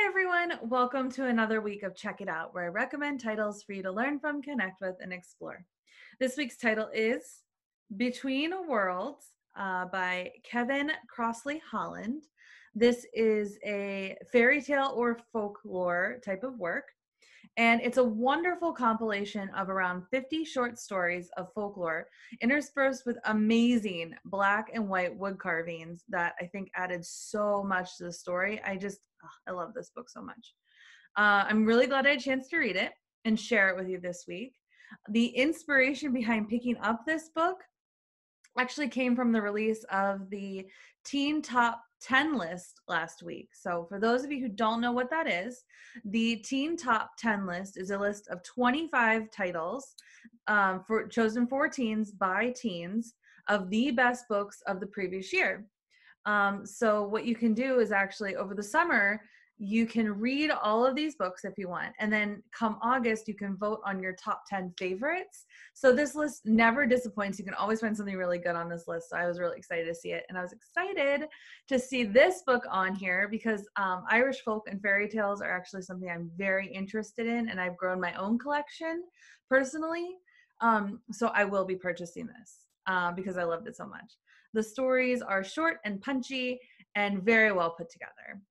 Hi, everyone. Welcome to another week of Check It Out, where I recommend titles for you to learn from, connect with, and explore. This week's title is Between Worlds by Kevin Crossley Holland. This is a fairy tale or folklore type of work, and it's a wonderful compilation of around 50 short stories of folklore interspersed with amazing black and white wood carvings that I think added so much to the story. I love this book so much. I'm really glad I had a chance to read it and share it with you this week. The inspiration behind picking up this book actually came from the release of the Teen Top 10 list last week. So, for those of you who don't know what that is, the Teen Top 10 list is a list of 25 titles chosen for teens by teens of the best books of the previous year. So what you can do is actually over the summer, you can read all of these books if you want. And then come August, you can vote on your top 10 favorites. So this list never disappoints. You can always find something really good on this list. So I was really excited to see it. And I was excited to see this book on here because Irish folk and fairy tales are actually something I'm very interested in. And I've grown my own collection personally. So I will be purchasing this because I loved it so much. The stories are short and punchy and very well put together.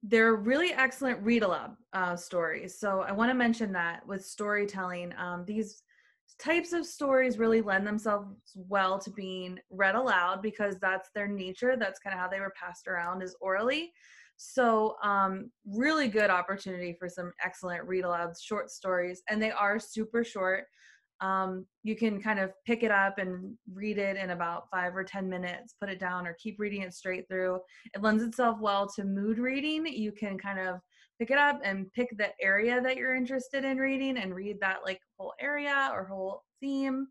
They're really excellent read aloud stories. So I want to mention that with storytelling, these types of stories really lend themselves well to being read aloud because that's their nature. That's kind of how they were passed around is orally. So really good opportunity for some excellent read aloud short stories. And they are super short. You can kind of pick it up and read it in about 5 or 10 minutes, put it down or keep reading it straight through. It lends itself well to mood reading. You can kind of pick it up and pick the area that you're interested in reading and read that like whole area or whole theme.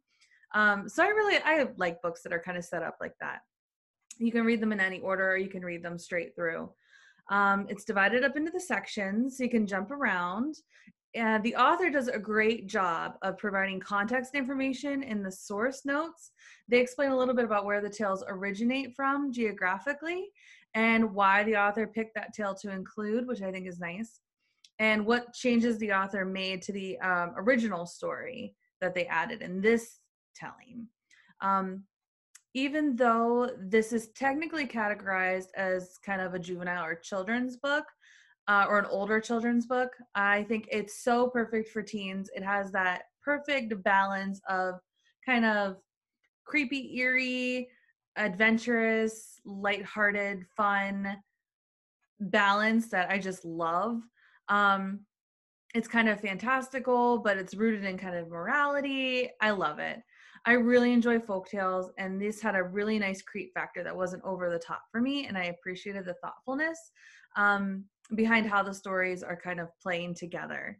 So I like books that are kind of set up like that. You can read them in any order or you can read them straight through. It's divided up into the sections so you can jump around. And the author does a great job of providing context information in the source notes. They explain a little bit about where the tales originate from geographically and why the author picked that tale to include, which I think is nice, and what changes the author made to the original story that they added in this telling. Even though this is technically categorized as kind of a juvenile or children's book, or an older children's book, I think it's so perfect for teens. It has that perfect balance of kind of creepy, eerie, adventurous, lighthearted, fun balance that I just love. Um, it's kind of fantastical, but it's rooted in kind of morality. I love it. I really enjoy folktales, and this had a really nice creep factor that wasn't over the top for me, and I appreciated the thoughtfulness behind how the stories are kind of playing together.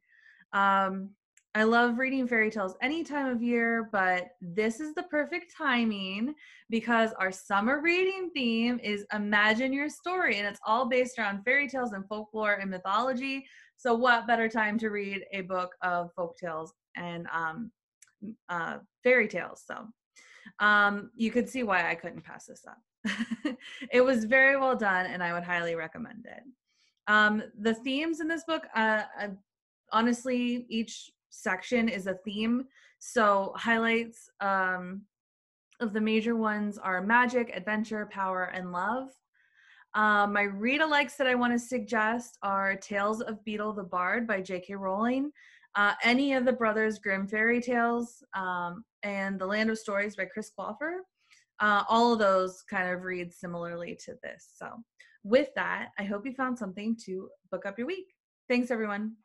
I love reading fairy tales any time of year, but this is the perfect timing because our summer reading theme is Imagine Your Story, and it's all based around fairy tales and folklore and mythology. So what better time to read a book of folktales and fairy tales? So you could see why I couldn't pass this up. It was very well done, and I would highly recommend it. The themes in this book, honestly, each section is a theme. So highlights of the major ones are magic, adventure, power, and love. My read-alikes that I want to suggest are Tales of Beetle the Bard by J.K. Rowling, any of the Brothers Grimm fairy tales, and The Land of Stories by Chris Colfer. All of those kind of read similarly to this. So with that, I hope you found something to book up your week. Thanks, everyone.